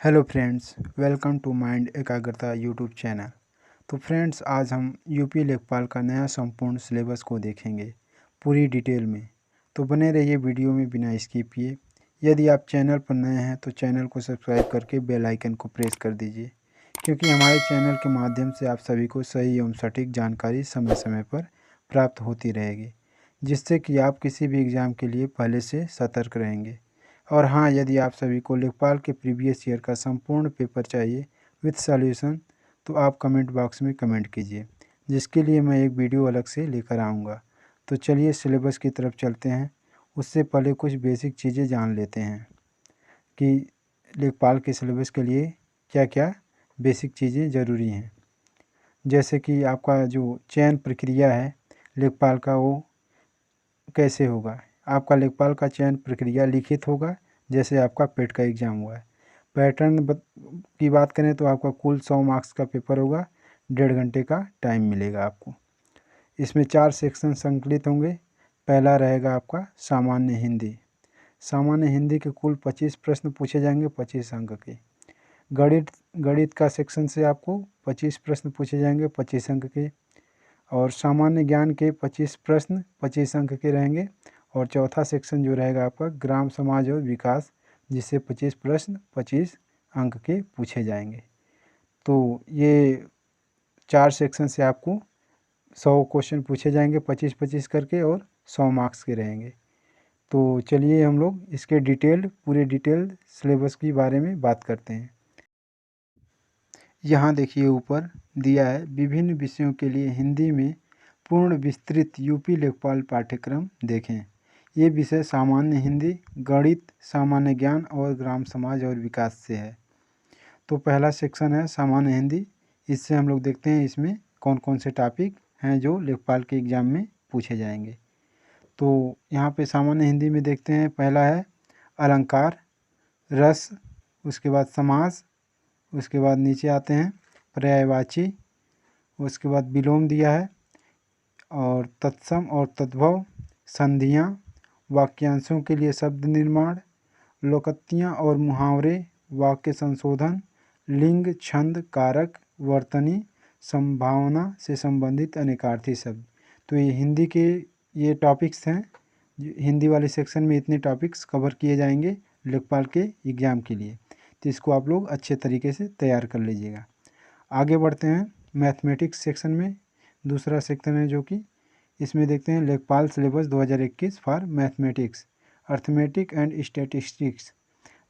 Hello friends, welcome to mind Ekagrata YouTube channel. तो friends, आज हम यूपी लेखपाल का नया संपूर्ण सिलेबस को देखेंगे पूरी डिटेल में। तो बने रहिए वीडियो में बिना स्किप किए। यदि आप चैनल पर नए हैं तो चैनल को सब्सक्राइब करके बेल आइकन को प्रेस कर दीजिए, क्योंकि हमारे चैनल के माध्यम से आप सभी को सही एवं सटीक जानकारी समय समय पर प्राप्त होती रहेगी, जिससे कि आप किसी भी एग्ज़ाम के लिए पहले से सतर्क रहेंगे। और हाँ, यदि आप सभी को लेखपाल के प्रीवियस ईयर का संपूर्ण पेपर चाहिए विथ सॉल्यूशन, तो आप कमेंट बॉक्स में कमेंट कीजिए, जिसके लिए मैं एक वीडियो अलग से लेकर आऊँगा। तो चलिए सिलेबस की तरफ चलते हैं। उससे पहले कुछ बेसिक चीज़ें जान लेते हैं कि लेखपाल के सिलेबस के लिए क्या क्या बेसिक चीज़ें ज़रूरी हैं। जैसे कि आपका जो चयन प्रक्रिया है लेखपाल का, वो कैसे होगा। आपका लेखपाल का चयन प्रक्रिया लिखित होगा, जैसे आपका पेट का एग्ज़ाम हुआ है। पैटर्न की बात करें तो आपका कुल 100 मार्क्स का पेपर होगा, 1.5 घंटे का टाइम मिलेगा आपको। इसमें 4 सेक्शन संकलित होंगे। पहला रहेगा आपका सामान्य हिंदी। सामान्य हिंदी के कुल 25 प्रश्न पूछे जाएंगे, 25 अंक के। गणित गणित का सेक्शन से आपको 25 प्रश्न पूछे जाएंगे, 25 अंक के। और सामान्य ज्ञान के 25 प्रश्न 25 अंक के रहेंगे। और चौथा सेक्शन जो रहेगा आपका ग्राम समाज और विकास, जिससे 25 प्रश्न 25 अंक के पूछे जाएंगे। तो ये 4 सेक्शन से आपको 100 क्वेश्चन पूछे जाएंगे, 25-25 करके, और 100 मार्क्स के रहेंगे। तो चलिए हम लोग इसके पूरे डिटेल सिलेबस के बारे में बात करते हैं। यहाँ देखिए ऊपर दिया है, विभिन्न विषयों के लिए हिंदी में पूर्ण विस्तृत यूपी लेखपाल पाठ्यक्रम देखें। ये विषय सामान्य हिंदी, गणित, सामान्य ज्ञान और ग्राम समाज और विकास से है। तो पहला सेक्शन है सामान्य हिंदी। इससे हम लोग देखते हैं इसमें कौन कौन से टॉपिक हैं जो लेखपाल के एग्ज़ाम में पूछे जाएंगे। तो यहाँ पे सामान्य हिंदी में देखते हैं, पहला है अलंकार, रस, उसके बाद समास, उसके बाद नीचे आते हैं पर्यायवाची, उसके बाद विलोम दिया है, और तत्सम और तद्भव, संधियाँ, वाक्यांशों के लिए शब्द निर्माण, लोकोक्तियाँ और मुहावरे, वाक्य संशोधन, लिंग, छंद, कारक, वर्तनी, संभावना से संबंधित अनेकार्थी शब्द। तो ये हिंदी के ये टॉपिक्स हैं। हिंदी वाले सेक्शन में इतने टॉपिक्स कवर किए जाएंगे लेखपाल के एग्ज़ाम के लिए। तो इसको आप लोग अच्छे तरीके से तैयार कर लीजिएगा। आगे बढ़ते हैं मैथमेटिक्स सेक्शन में। दूसरा सेक्शन है जो कि इसमें देखते हैं लेखपाल syllabus 2021 for mathematics, arithmetic and statistics,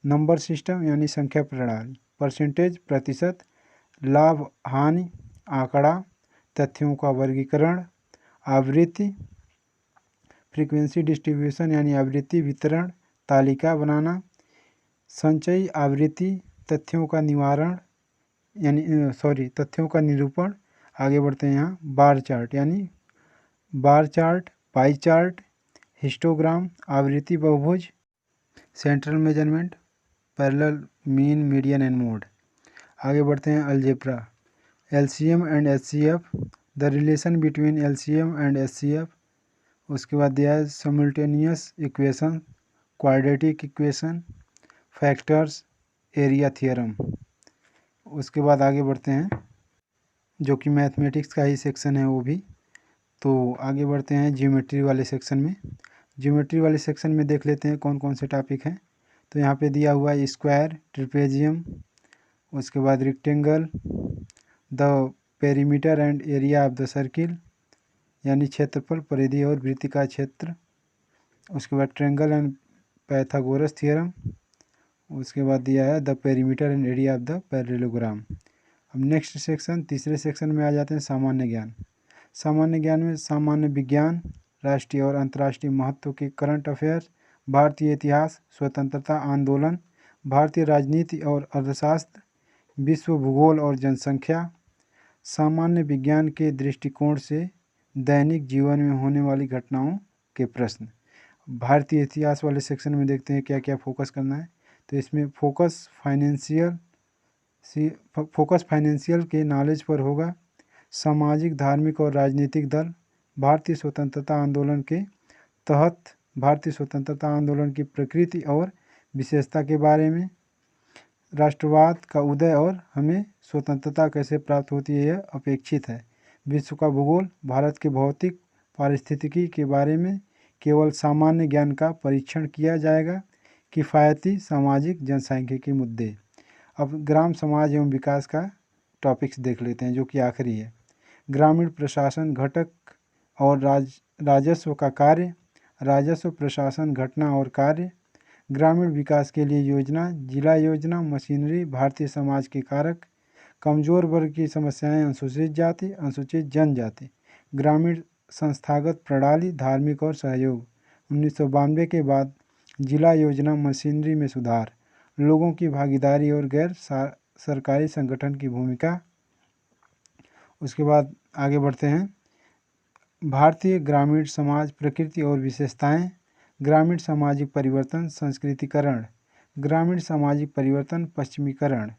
number system यानी संख्या प्रणाली, परसेंटेज प्रतिशत, लाभ हानि आंकड़ा, तथ्यों का वर्गीकरण, आवृत्ति फ्रीक्वेंसी डिस्ट्रीब्यूशन यानी आवृत्ति वितरण, तालिका बनाना, संचयी आवृत्ति, तथ्यों का निवारण तथ्यों का निरूपण। आगे बढ़ते हैं यहाँ बार चार्ट यानी bar chart, pie chart, histogram, आवृत्ति बहुभुज, central measurement, parallel, mean, median and mode. आगे बढ़ते हैं algebra, LCM and HCF, the relation between LCM and HCF. उसके बाद दिया है simultaneous equation, quadratic equation, factors, area theorem. उसके बाद आगे बढ़ते हैं जो कि मैथमेटिक्स का ही सेक्शन है वो भी। तो आगे बढ़ते हैं ज्योमेट्री वाले सेक्शन में। ज्योमेट्री वाले सेक्शन में देख लेते हैं कौन कौन से टॉपिक हैं। तो यहाँ पे दिया हुआ है स्क्वायर, ट्रिपेजियम, उसके बाद rectangle, the perimeter and area of the circle यानी क्षेत्रफल, परिधि और वृत्त का क्षेत्र। उसके बाद ट्रायंगल एंड पाइथागोरस थ्योरम। उसके बाद दिया है the perimeter and area of the parallelogram. अब नेक्स्ट सेक्शन, तीसरे सेक्शन में आ जाते हैं सामान्य ज्ञान। सामान्य ज्ञान में सामान्य विज्ञान, राष्ट्रीय और अंतर्राष्ट्रीय महत्व के करंट अफेयर्स, भारतीय इतिहास, स्वतंत्रता आंदोलन, भारतीय राजनीति और अर्थशास्त्र, विश्व भूगोल और जनसंख्या, सामान्य विज्ञान के दृष्टिकोण से दैनिक जीवन में होने वाली घटनाओं के प्रश्न। भारतीय इतिहास वाले सेक्शन में देखते हैं क्या क्या फोकस करना है। तो इसमें फोकस फाइनेंशियल के नॉलेज पर होगा, सामाजिक, धार्मिक और राजनीतिक दल, भारतीय स्वतंत्रता आंदोलन के तहत भारतीय स्वतंत्रता आंदोलन की प्रकृति और विशेषता के बारे में, राष्ट्रवाद का उदय और हमें स्वतंत्रता कैसे प्राप्त होती है यह अपेक्षित है। विश्व का भूगोल, भारत के भौतिक पारिस्थितिकी के बारे में केवल सामान्य ज्ञान का परीक्षण किया जाएगा। किफ़ायती सामाजिक जनसांख्यिकी मुद्दे। अब ग्राम समाज एवं विकास का टॉपिक्स देख लेते हैं जो कि आखिरी है। ग्रामीण प्रशासन घटक और राजस्व का कार्य, राजस्व प्रशासन घटना और कार्य, ग्रामीण विकास के लिए योजना, जिला योजना, मशीनरी, भारतीय समाज के कारक, कमजोर वर्ग की समस्याएं, अनुसूचित जाति, अनुसूचित जनजाति, ग्रामीण संस्थागत प्रणाली, धार्मिक और सहयोग। 1992 के बाद जिला योजना, मशीनरी में सुधार, लोगों की भागीदारी और गैर सरकारी संगठन की भूमिका। उसके बाद आगे बढ़ते हैं। भारतीय ग्रामीण समाज, प्रकृति और विशेषताएं, ग्रामीण सामाजिक परिवर्तन, संस्कृतिकरण, ग्रामीण सामाजिक परिवर्तन, पश्चिमीकरण,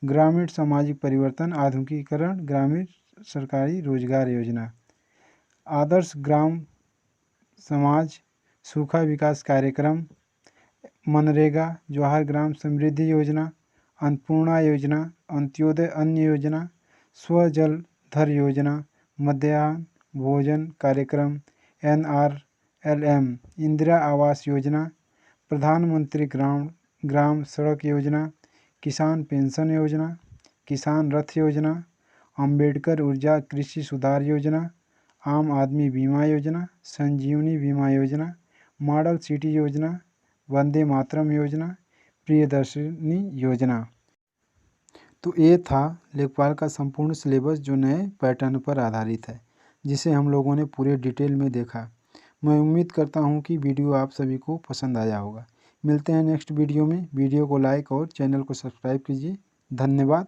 ग्रामीण सामाजिक परिवर्तन, आधुनिकीकरण, ग्रामीण सरकारी रोजगार योजना, आदर्श ग्राम समाज, सूखा विकास कार्यक्रम, मनरेगा, जवाहर ग्राम समृद्धि योजना, अन्नपूर्णा योजना, अंत्योदय अन्न योजना, स्वजल धर योजना, मध्याह्न भोजन कार्यक्रम, NRLM, इंदिरा आवास योजना, प्रधानमंत्री ग्राम सड़क योजना, किसान पेंशन योजना, किसान रथ योजना, अंबेडकर ऊर्जा कृषि सुधार योजना, आम आदमी बीमा योजना, संजीवनी बीमा योजना, मॉडल सिटी योजना, वंदे मातरम योजना, प्रियदर्शनी योजना। तो ये था लेखपाल का संपूर्ण सिलेबस जो नए पैटर्न पर आधारित है, जिसे हम लोगों ने पूरे डिटेल में देखा। मैं उम्मीद करता हूँ कि वीडियो आप सभी को पसंद आया होगा। मिलते हैं नेक्स्ट वीडियो में। वीडियो को लाइक और चैनल को सब्सक्राइब कीजिए। धन्यवाद।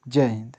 जय हिंद।